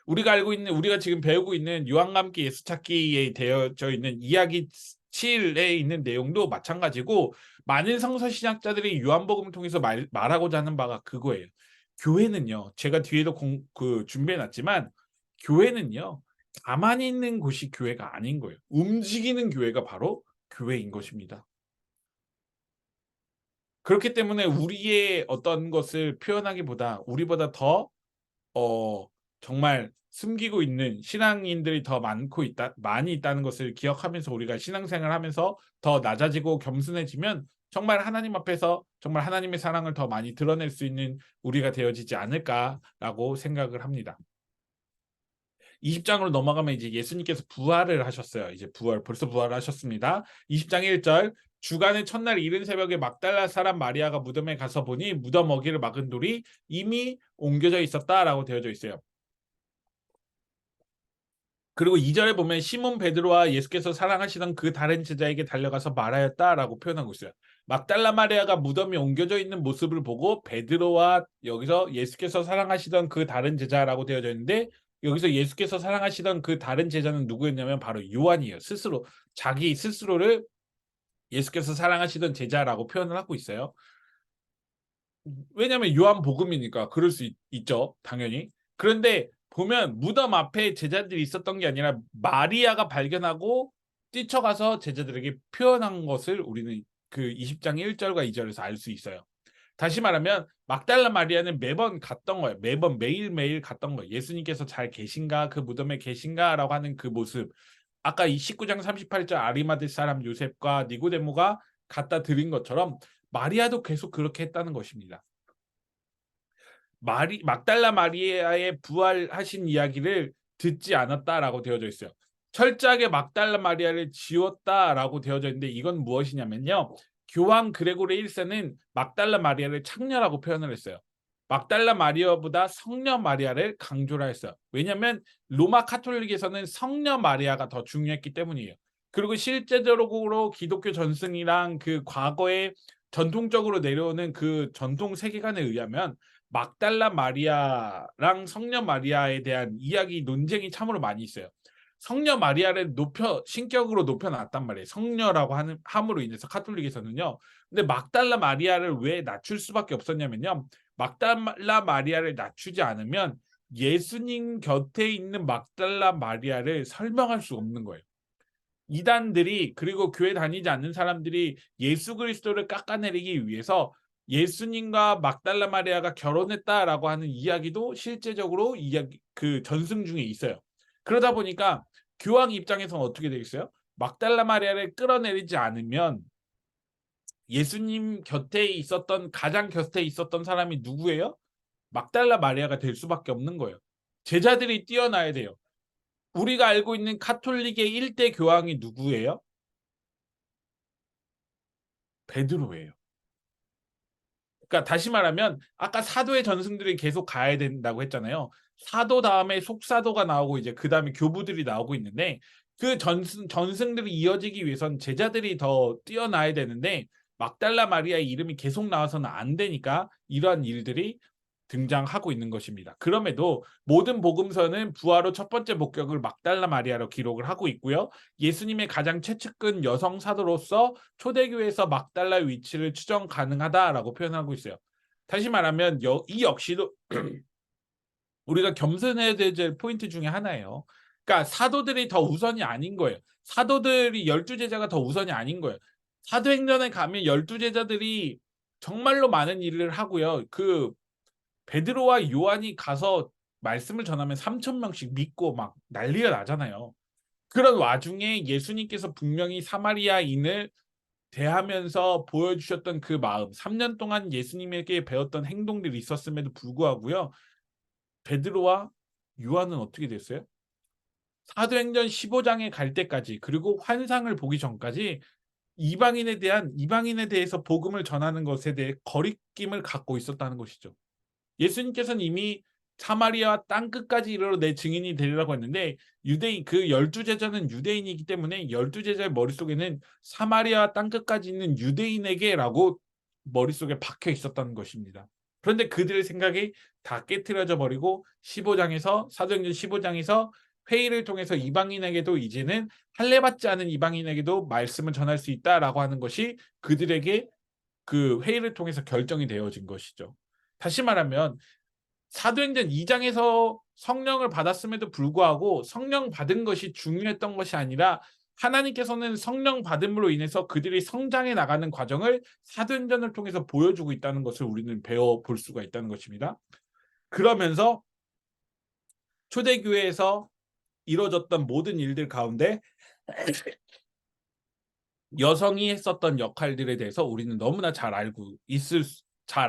우리가 지금 배우고 있는 유한과 함께 예수 찾기에 되어져 있는 이야기 7에 있는 내용도 마찬가지고 많은 성서 신학자들이 요한복음을 통해서 말하고자 하는 바가 그거예요. 교회는요. 제가 뒤에도 준비해 놨지만 교회는요. 가만히 있는 곳이 교회가 아닌 거예요. 움직이는 교회가 바로 교회인 것입니다. 그렇기 때문에 우리의 어떤 것을 표현하기보다 우리보다 더 정말 숨기고 있는 신앙인들이 더 많이 있다는 것을 기억하면서 우리가 신앙생활을 하면서 더 낮아지고 겸손해지면 정말 하나님 앞에서 정말 하나님의 사랑을 더 많이 드러낼 수 있는 우리가 되어지지 않을까라고 생각을 합니다. 20장으로 넘어가면 이제 예수님께서 부활을 하셨어요. 이제 벌써 부활을 하셨습니다. 20장 1절 주간의 첫날 이른 새벽에 막달라 사람 마리아가 무덤에 가서 보니 무덤 어기를 막은 돌이 이미 옮겨져 있었다라고 되어져 있어요. 그리고 2절에 보면 시몬 베드로와 예수께서 사랑하시던 그 다른 제자에게 달려가서 말하였다라고 표현하고 있어요. 막달라 마리아가 무덤이 옮겨져 있는 모습을 보고 베드로와 여기서 예수께서 사랑하시던 그 다른 제자라고 되어져 있는데 여기서 예수께서 사랑하시던 그 다른 제자는 누구였냐면 바로 요한이에요. 자기 스스로를 예수께서 사랑하시던 제자라고 표현을 하고 있어요. 왜냐하면 요한복음이니까 그럴 수 있죠. 당연히. 그런데 보면 무덤 앞에 제자들이 있었던 게 아니라 마리아가 발견하고 뛰쳐가서 제자들에게 표현한 것을 우리는 그 20장 1절과 2절에서 알 수 있어요. 다시 말하면 막달라 마리아는 매번 갔던 거예요. 매일매일 갔던 거예요. 예수님께서 잘 계신가? 그 무덤에 계신가? 라고 하는 그 모습. 아까 이 19장 38절 아리마대 사람 요셉과 니고데모가 갖다 드린 것처럼 마리아도 계속 그렇게 했다는 것입니다. 막달라 마리아의 부활하신 이야기를 듣지 않았다라고 되어져 있어요. 철저하게 막달라 마리아를 지웠다라고 되어져 있는데 이건 무엇이냐면요. 교황 그레고리 1세는 막달라 마리아를 창녀라고 표현을 했어요. 막달라 마리아보다 성녀 마리아를 강조를 했어요. 왜냐하면 로마 카톨릭에서는 성녀 마리아가 더 중요했기 때문이에요. 그리고 실제적으로 기독교 전승이랑 그 과거에 전통적으로 내려오는 그 전통 세계관에 의하면 막달라 마리아랑 성녀 마리아에 대한 이야기 논쟁이 참으로 많이 있어요. 성녀 마리아를 신격으로 높여놨단 말이에요. 성녀라고 함으로 인해서 카톨릭에서는요. 근데 막달라 마리아를 왜 낮출 수밖에 없었냐면요. 막달라 마리아를 낮추지 않으면 예수님 곁에 있는 막달라 마리아를 설명할 수 없는 거예요. 이단들이, 그리고 교회 다니지 않는 사람들이 예수 그리스도를 깎아내리기 위해서 예수님과 막달라 마리아가 결혼했다라고 하는 이야기도 실제적으로 그 전승 중에 있어요. 그러다 보니까 교황 입장에서는 어떻게 되겠어요? 막달라 마리아를 끌어내리지 않으면 예수님 가장 곁에 있었던 사람이 누구예요? 막달라 마리아가 될 수밖에 없는 거예요. 제자들이 뛰어나야 돼요. 우리가 알고 있는 카톨릭의 1대 교황이 누구예요? 베드로예요. 그러니까 다시 말하면 아까 사도의 전승들이 계속 가야 된다고 했잖아요. 사도 다음에 속사도가 나오고 이제 그다음에 교부들이 나오고 있는데 그 전승들이 이어지기 위해선 제자들이 더 뛰어나야 되는데 막달라 마리아의 이름이 계속 나와서는 안 되니까 이러한 일들이 등장하고 있는 것입니다. 그럼에도 모든 복음서는 부활 후 첫 번째 목격을 막달라 마리아로 기록을 하고 있고요. 예수님의 가장 최측근 여성 사도로서 초대교회에서 막달라의 위치를 추정 가능하다라고 표현하고 있어요. 다시 말하면 이 역시도 우리가 겸손해야 될 포인트 중에 하나예요. 그러니까 사도들이 더 우선이 아닌 거예요. 사도들이 12제자가 더 우선이 아닌 거예요. 사도행전에 가면 12제자들이 정말로 많은 일을 하고요. 그 베드로와 요한이 가서 말씀을 전하면 3,000명씩 믿고 막 난리가 나잖아요. 그런 와중에 예수님께서 분명히 사마리아인을 대하면서 보여주셨던 그 마음, 3년 동안 예수님에게 배웠던 행동들이 있었음에도 불구하고요. 베드로와 요한은 어떻게 됐어요? 사도행전 15장에 갈 때까지, 그리고 환상을 보기 전까지 이방인에 대해서 복음을 전하는 것에 대해 거리낌을 갖고 있었다는 것이죠. 예수님께서는 이미 사마리아 땅끝까지 이르러 내 증인이 되리라고 했는데 유대인 그 12제자는 유대인이기 때문에 12제자의 머릿속에는 사마리아 땅끝까지 있는 유대인에게라고 머릿속에 박혀 있었다는 것입니다. 그런데 그들의 생각이 다 깨트려져 버리고 사도행전 15장에서 회의를 통해서 이방인에게도 이제는 할례받지 않은 이방인에게도 말씀을 전할 수 있다라고 하는 것이 그들에게 그 회의를 통해서 결정이 되어진 것이죠. 다시 말하면 사도행전 2장에서 성령을 받았음에도 불구하고 성령 받은 것이 중요했던 것이 아니라 하나님께서는 성령 받음으로 인해서 그들이 성장해 나가는 과정을 사도행전을 통해서 보여주고 있다는 것을 우리는 배워볼 수가 있다는 것입니다. 그러면서 초대교회에서 이루어졌던 모든 일들 가운데 여성이 했었던 역할들에 대해서 우리는 너무나 잘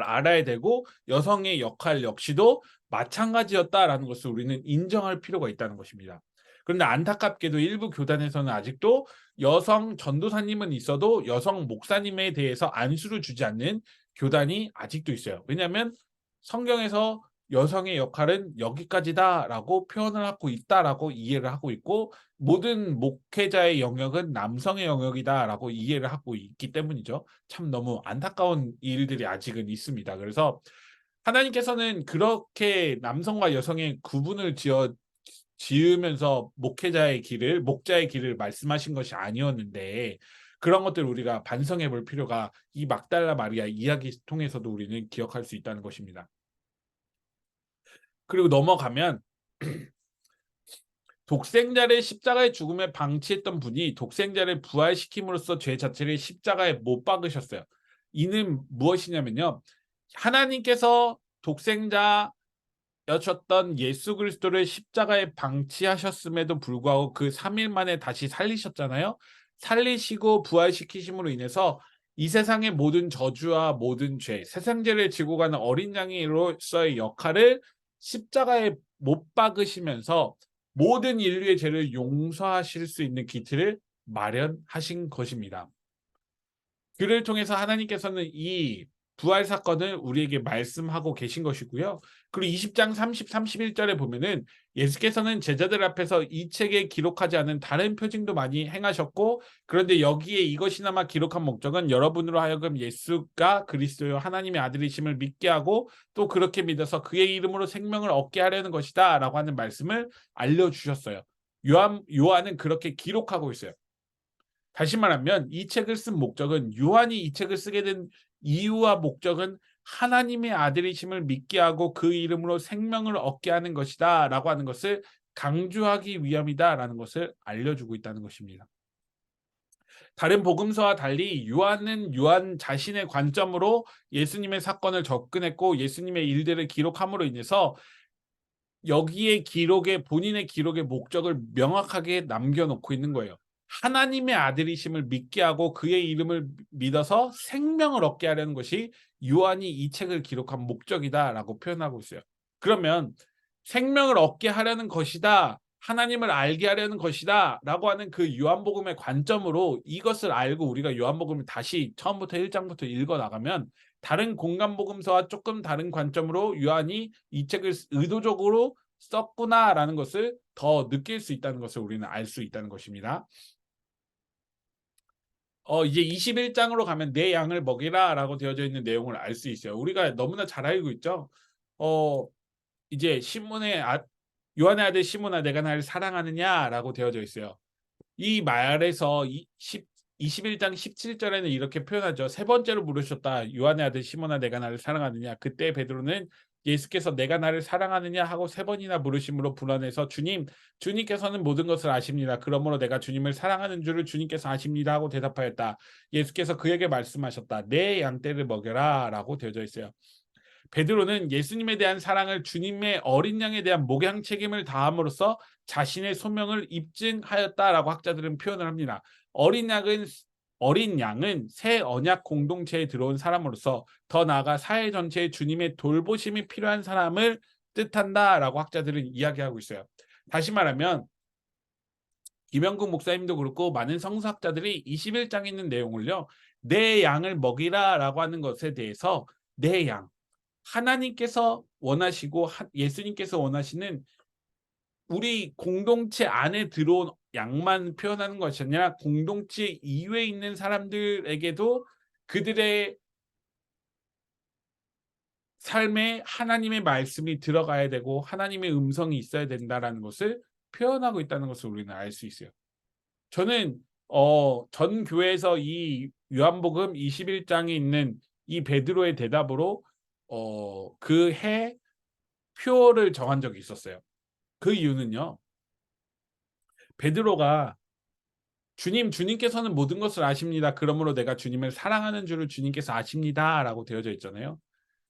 알아야 되고 여성의 역할 역시도 마찬가지였다라는 것을 우리는 인정할 필요가 있다는 것입니다. 그런데 안타깝게도 일부 교단에서는 아직도 여성 전도사님은 있어도 여성 목사님에 대해서 안수를 주지 않는 교단이 아직도 있어요. 왜냐하면 성경에서 여성의 역할은 여기까지다라고 표현을 하고 있다라고 이해를 하고 있고 모든 목회자의 영역은 남성의 영역이다라고 이해를 하고 있기 때문이죠. 참 너무 안타까운 일들이 아직은 있습니다. 그래서 하나님께서는 그렇게 남성과 여성의 구분을 지으면서 목자의 길을 말씀하신 것이 아니었는데 그런 것들을 우리가 반성해 볼 필요가 이 막달라 마리아 이야기 통해서도 우리는 기억할 수 있다는 것입니다. 그리고 넘어가면 독생자를 십자가의 죽음에 방치했던 분이 독생자를 부활시킴으로써 죄 자체를 십자가에 못 박으셨어요. 이는 무엇이냐면요. 하나님께서 독생자였던 예수 그리스도를 십자가에 방치하셨음에도 불구하고 그 3일 만에 다시 살리셨잖아요. 살리시고 부활시키심으로 인해서 이 세상의 모든 저주와 모든 죄, 세상죄를 지고 가는 어린 양이로서의 역할을 십자가에 못 박으시면서 모든 인류의 죄를 용서하실 수 있는 기틀을 마련하신 것입니다. 그를 통해서 하나님께서는 이 부활 사건을 우리에게 말씀하고 계신 것이고요. 그리고 20장 30, 31절에 보면은 예수께서는 제자들 앞에서 이 책에 기록하지 않은 다른 표징도 많이 행하셨고, 그런데 여기에 이것이나마 기록한 목적은 여러분으로 하여금 예수가 그리스도요 하나님의 아들이심을 믿게 하고 또 그렇게 믿어서 그의 이름으로 생명을 얻게 하려는 것이다 라고 하는 말씀을 알려주셨어요. 요한은 그렇게 기록하고 있어요. 다시 말하면 이 책을 쓴 목적은, 요한이 이 책을 쓰게 된 이유와 목적은 하나님의 아들이심을 믿게 하고 그 이름으로 생명을 얻게 하는 것이다 라고 하는 것을 강조하기 위함이다 라는 것을 알려주고 있다는 것입니다. 다른 복음서와 달리 요한은 요한 자신의 관점으로 예수님의 사건을 접근했고 예수님의 일들을 기록함으로 인해서 여기에 본인의 기록의 목적을 명확하게 남겨놓고 있는 거예요. 하나님의 아들이심을 믿게 하고 그의 이름을 믿어서 생명을 얻게 하려는 것이 요한이 이 책을 기록한 목적이다라고 표현하고 있어요. 그러면 생명을 얻게 하려는 것이다, 하나님을 알게 하려는 것이다 라고 하는 그 요한복음의 관점으로 이것을 알고 우리가 요한복음을 다시 처음부터 1장부터 읽어나가면 다른 공간복음서와 조금 다른 관점으로 요한이 이 책을 의도적으로 썼구나라는 것을 더 느낄 수 있다는 것을 우리는 알 수 있다는 것입니다. 이제 21장으로 가면 내 양을 먹이라라고 되어져 있는 내용을 알 수 있어요. 우리가 너무나 잘 알고 있죠. 이제 요한의 아들 시몬아 내가 나를 사랑하느냐라고 되어져 있어요. 이 말에서 21장 17절에는 이렇게 표현하죠. 세 번째로 물으셨다. 요한의 아들 시몬아 내가 나를 사랑하느냐. 그때 베드로는 예수께서 내가 나를 사랑하느냐 하고 세 번이나 물으심으로 불안해서 주님께서는 모든 것을 아십니다. 그러므로 내가 주님을 사랑하는 줄을 주님께서 아십니다 하고 대답하였다. 예수께서 그에게 말씀하셨다. 내 양떼를 먹여라 라고 되어져 있어요. 베드로는 예수님에 대한 사랑을 주님의 어린 양에 대한 목양 책임을 다함으로써 자신의 소명을 입증하였다라고 학자들은 표현을 합니다. 어린 양은 새 언약 공동체에 들어온 사람으로서 더 나아가 사회 전체에 주님의 돌보심이 필요한 사람을 뜻한다라고 학자들은 이야기하고 있어요. 다시 말하면 김영국 목사님도 그렇고 많은 성서학자들이 21장에 있는 내용을요, 내 양을 먹이라라고 하는 것에 대해서 내 양, 하나님께서 원하시고 예수님께서 원하시는 우리 공동체 안에 들어온 양만 표현하는 것이 아니라 공동체 이외에 있는 사람들에게도 그들의 삶에 하나님의 말씀이 들어가야 되고 하나님의 음성이 있어야 된다라는 것을 표현하고 있다는 것을 우리는 알 수 있어요. 저는 전 교회에서 이 요한복음 21장에 있는 이 베드로의 대답으로 그 해 표를 정한 적이 있었어요. 그 이유는요. 베드로가 주님께서는 모든 것을 아십니다. 그러므로 내가 주님을 사랑하는 줄을 주님께서 아십니다라고 되어져 있잖아요.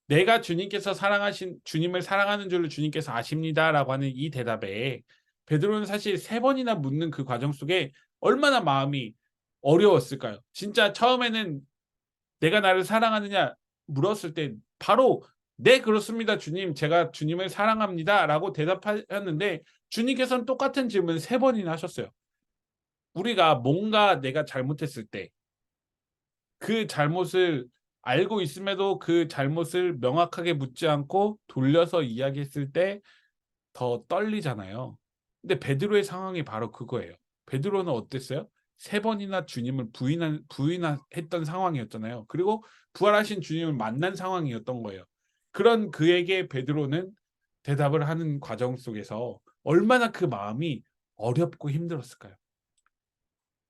내가 주님을 사랑하는 줄을 주님께서 아십니다라고 하는 이 대답에 베드로는 사실 세 번이나 묻는 그 과정 속에 얼마나 마음이 어려웠을까요? 진짜 처음에는 내가 나를 사랑하느냐 물었을 때 바로 네 그렇습니다 주님 제가 주님을 사랑합니다라고 대답하였는데 주님께서는 똑같은 질문을 세 번이나 하셨어요. 우리가 뭔가 내가 잘못했을 때 그 잘못을 알고 있음에도 그 잘못을 명확하게 묻지 않고 돌려서 이야기했을 때 더 떨리잖아요. 근데 베드로의 상황이 바로 그거예요. 베드로는 어땠어요? 세 번이나 주님을 부인했던 상황이었잖아요. 그리고 부활하신 주님을 만난 상황이었던 거예요. 그런 그에게 베드로는 대답을 하는 과정 속에서 얼마나 그 마음이 어렵고 힘들었을까요?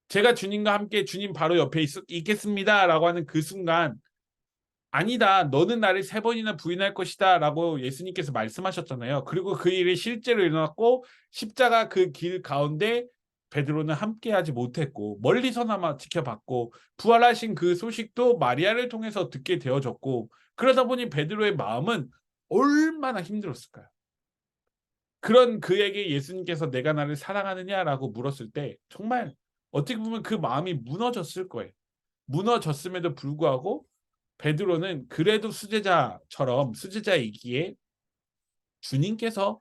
제가 주님과 함께 주님 바로 옆에 있겠습니다라고 하는 그 순간 아니다. 너는 나를 세 번이나 부인할 것이다 라고 예수님께서 말씀하셨잖아요. 그리고 그 일이 실제로 일어났고 십자가 그 길 가운데 베드로는 함께하지 못했고 멀리서나마 지켜봤고 부활하신 그 소식도 마리아를 통해서 듣게 되어졌고 그러다 보니 베드로의 마음은 얼마나 힘들었을까요? 그런 그에게 예수님께서 내가 나를 사랑하느냐라고 물었을 때 정말 어떻게 보면 그 마음이 무너졌을 거예요. 무너졌음에도 불구하고 베드로는 그래도 수제자이기에 주님께서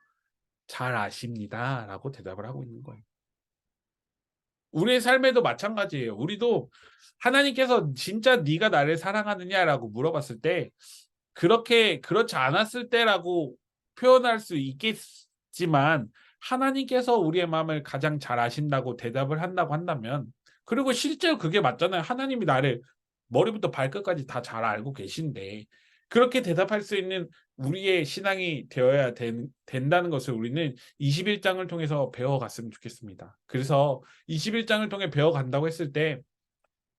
잘 아십니다라고 대답을 하고 있는 거예요. 우리의 삶에도 마찬가지예요. 우리도 하나님께서 진짜 네가 나를 사랑하느냐라고 물어봤을 때 그렇게 그렇지 않았을 때라고 표현할 수 있겠지만 하나님께서 우리의 마음을 가장 잘 아신다고 대답을 한다고 한다면 그리고 실제로 그게 맞잖아요. 하나님이 나를 머리부터 발끝까지 다 잘 알고 계신데 그렇게 대답할 수 있는 우리의 신앙이 되어야 된다는 것을 우리는 21장을 통해서 배워갔으면 좋겠습니다. 그래서 21장을 통해 배워간다고 했을 때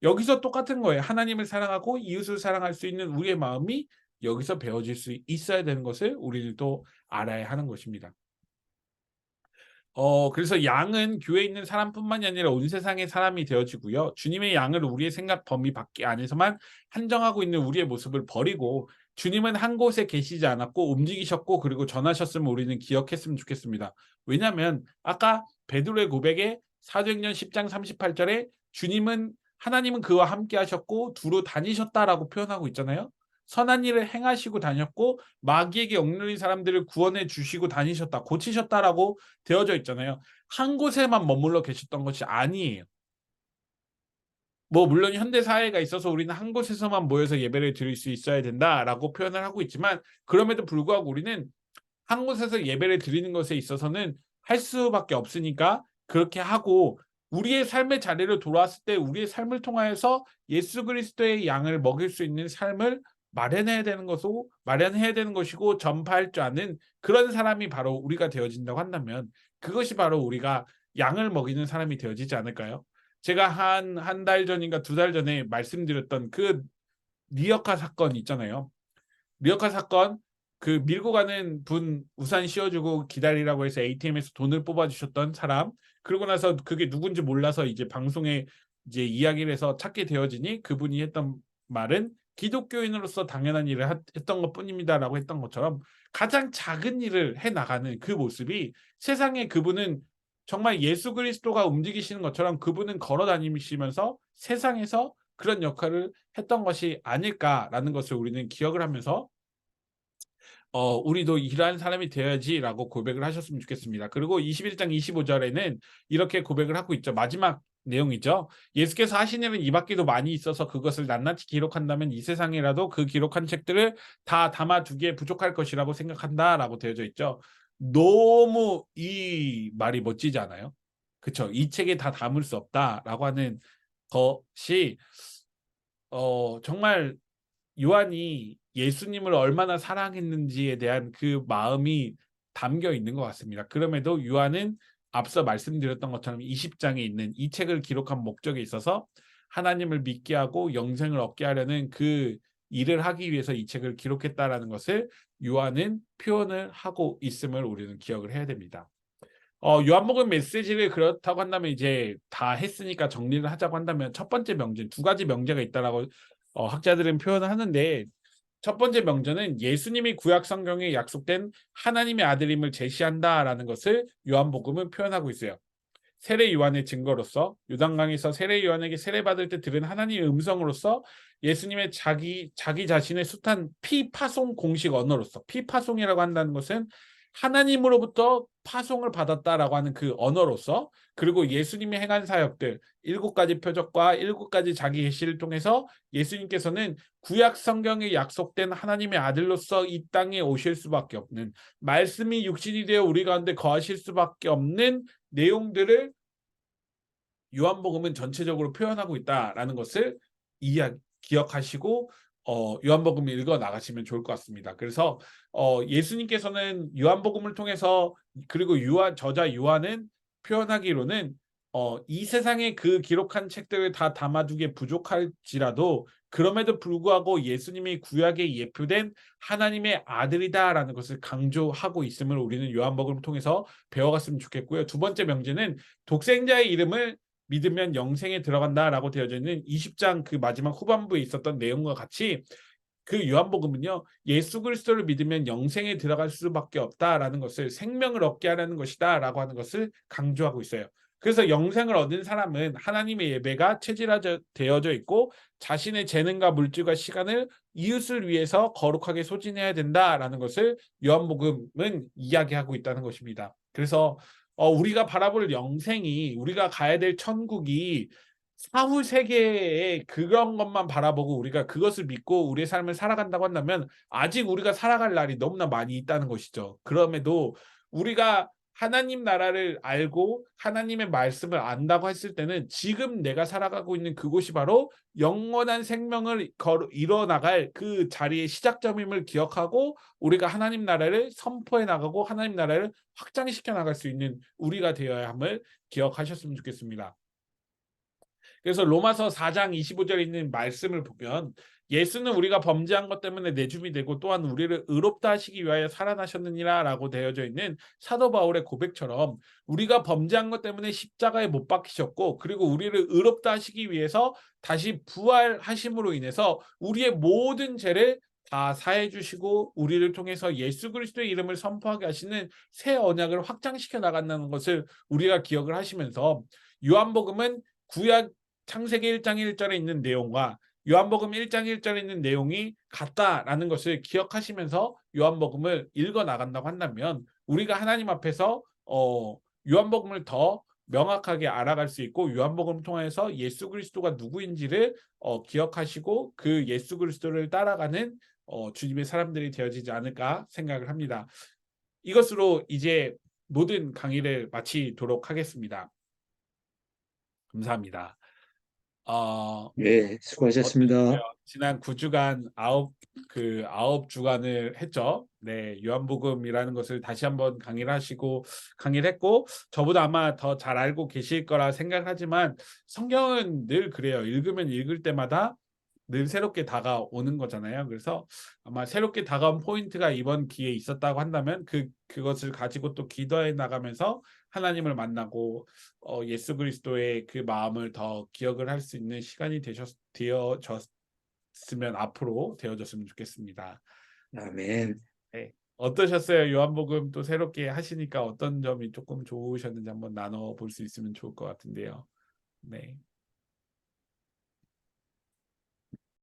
여기서 똑같은 거예요. 하나님을 사랑하고 이웃을 사랑할 수 있는 우리의 마음이 여기서 배워질 수 있어야 되는 것을 우리들도 알아야 하는 것입니다. 그래서 양은 교회에 있는 사람뿐만이 아니라 온 세상의 사람이 되어지고요. 주님의 양을 우리의 생각 범위 밖에 안에서만 한정하고 있는 우리의 모습을 버리고 주님은 한 곳에 계시지 않았고 움직이셨고 그리고 전하셨음을 우리는 기억했으면 좋겠습니다. 왜냐하면 아까 베드로의 고백에 사도행전 10장 38절에 하나님은 그와 함께 하셨고 두루 다니셨다라고 표현하고 있잖아요. 선한 일을 행하시고 다녔고 마귀에게 억눌린 사람들을 구원해 주시고 다니셨다, 고치셨다라고 되어져 있잖아요. 한 곳에만 머물러 계셨던 것이 아니에요. 뭐 물론 현대 사회가 있어서 우리는 한 곳에서만 모여서 예배를 드릴 수 있어야 된다라고 표현을 하고 있지만 그럼에도 불구하고 우리는 한 곳에서 예배를 드리는 것에 있어서는 할 수밖에 없으니까 그렇게 하고 우리의 삶의 자리로 돌아왔을 때 우리의 삶을 통하여서 예수 그리스도의 양을 먹일 수 있는 삶을 마련해야 되는 것이고 전파할 줄 아는 그런 사람이 바로 우리가 되어진다고 한다면 그것이 바로 우리가 양을 먹이는 사람이 되어지지 않을까요? 제가 한 달 전인가 2달 전에 말씀드렸던 그 리어카 사건 있잖아요. 리어카 사건 그 밀고 가는 분 우산 씌워주고 기다리라고 해서 ATM에서 돈을 뽑아주셨던 사람 그러고 나서 그게 누군지 몰라서 이제 방송에 이제 이야기를 해서 찾게 되어지니 그분이 했던 말은 기독교인으로서 당연한 일을 했던 것뿐입니다라고 했던 것처럼 가장 작은 일을 해나가는 그 모습이 세상에 그분은 정말 예수 그리스도가 움직이시는 것처럼 그분은 걸어 다니시면서 세상에서 그런 역할을 했던 것이 아닐까라는 것을 우리는 기억을 하면서 우리도 이러한 사람이 되어야지라고 고백을 하셨으면 좋겠습니다. 그리고 21장 25절에는 이렇게 고백을 하고 있죠. 마지막 내용이죠. 예수께서 하신 일은 이 밖에도 많이 있어서 그것을 낱낱이 기록한다면 이 세상이라도 그 기록한 책들을 다 담아두기에 부족할 것이라고 생각한다라고 되어져 있죠. 너무 이 말이 멋지지 않아요? 그렇죠. 이 책에 다 담을 수 없다라고 하는 것이 정말 요한이 예수님을 얼마나 사랑했는지에 대한 그 마음이 담겨 있는 것 같습니다. 그럼에도 요한은 앞서 말씀드렸던 것처럼 20장에 있는 이 책을 기록한 목적에 있어서 하나님을 믿게 하고 영생을 얻게 하려는 그 일을 하기 위해서 이 책을 기록했다라는 것을 요한은 표현을 하고 있음을 우리는 기억을 해야 됩니다. 요한복음 메시지를 그렇다고 한다면 이제 다 했으니까 정리를 하자고 한다면 첫 번째 명제, 2가지 명제가 있다라고 학자들은 표현을 하는데 첫 번째 명제는 예수님이 구약 성경에 약속된 하나님의 아들임을 제시한다라는 것을 요한복음은 표현하고 있어요. 세례 요한의 증거로서 요단강에서 세례 요한에게 세례받을 때 들은 하나님의 음성으로서 예수님의 자기 자신의 숱한 피파송 공식 언어로서 피파송이라고 한다는 것은 하나님으로부터 파송을 받았다라고 하는 그 언어로서 그리고 예수님이 행한 사역들 7가지 표적과 7가지 자기 계시를 통해서 예수님께서는 구약 성경에 약속된 하나님의 아들로서 이 땅에 오실 수밖에 없는 말씀이 육신이 되어 우리 가운데 거하실 수밖에 없는 내용들을 요한복음은 전체적으로 표현하고 있다라는 것을 기억하시고 요한복음을 읽어 나가시면 좋을 것 같습니다. 그래서 예수님께서는 요한복음을 통해서 그리고 저자 요한은 표현하기로는 이 세상에 그 기록한 책들을 다 담아두기에 부족할지라도 그럼에도 불구하고 예수님이 구약에 예표된 하나님의 아들이다라는 것을 강조하고 있음을 우리는 요한복음을 통해서 배워갔으면 좋겠고요. 두 번째 명제는 독생자의 이름을 믿으면 영생에 들어간다라고 되어져 있는 20장 그 마지막 후반부에 있었던 내용과 같이 그 요한복음은요. 예수 그리스도를 믿으면 영생에 들어갈 수밖에 없다라는 것을 생명을 얻게 하려는 것이다라고 하는 것을 강조하고 있어요. 그래서 영생을 얻은 사람은 하나님의 예배가 체질화되어져 있고 자신의 재능과 물질과 시간을 이웃을 위해서 거룩하게 소진해야 된다라는 것을 요한복음은 이야기하고 있다는 것입니다. 그래서 우리가 바라볼 영생이, 우리가 가야 될 천국이 사후 세계의 그런 것만 바라보고 우리가 그것을 믿고 우리의 삶을 살아간다고 한다면 아직 우리가 살아갈 날이 너무나 많이 있다는 것이죠. 그럼에도 우리가 하나님 나라를 알고 하나님의 말씀을 안다고 했을 때는 지금 내가 살아가고 있는 그곳이 바로 영원한 생명을 이뤄나갈 그 자리의 시작점임을 기억하고 우리가 하나님 나라를 선포해 나가고 하나님 나라를 확장시켜 나갈 수 있는 우리가 되어야 함을 기억하셨으면 좋겠습니다. 그래서 로마서 4장 25절에 있는 말씀을 보면 예수는 우리가 범죄한 것 때문에 내줌이 되고 또한 우리를 의롭다 하시기 위하여 살아나셨느니라 라고 되어져 있는 사도 바울의 고백처럼 우리가 범죄한 것 때문에 십자가에 못 박히셨고 그리고 우리를 의롭다 하시기 위해서 다시 부활하심으로 인해서 우리의 모든 죄를 다 사해 주시고 우리를 통해서 예수 그리스도의 이름을 선포하게 하시는 새 언약을 확장시켜 나간다는 것을 우리가 기억을 하시면서 요한복음은 구약 창세기 1장 1절에 있는 내용과 요한복음 1장 1절에 있는 내용이 같다라는 것을 기억하시면서 요한복음을 읽어 나간다고 한다면 우리가 하나님 앞에서 요한복음을 더 명확하게 알아갈 수 있고 요한복음을 통해서 예수 그리스도가 누구인지를 기억하시고 그 예수 그리스도를 따라가는 주님의 사람들이 되어지지 않을까 생각을 합니다. 이것으로 이제 모든 강의를 마치도록 하겠습니다. 감사합니다. 네, 수고하셨습니다. 지난 9주간 아홉 주간을 했죠. 네, 요한복음이라는 것을 다시 한번 강의를 했고 저보다 아마 더 잘 알고 계실 거라 생각하지만 성경은 늘 그래요. 읽으면 읽을 때마다 늘 새롭게 다가오는 거잖아요. 그래서 아마 새롭게 다가온 포인트가 이번 기회에 있었다고 한다면 그것을 가지고 또 기도해 나가면서 하나님을 만나고 예수 그리스도의 그 마음을 더 기억을 할 수 있는 시간이 앞으로 되어졌으면 좋겠습니다. 아멘. 네. 어떠셨어요? 요한복음 또 새롭게 하시니까 어떤 점이 조금 좋으셨는지 한번 나눠 볼 수 있으면 좋을 것 같은데요. 네.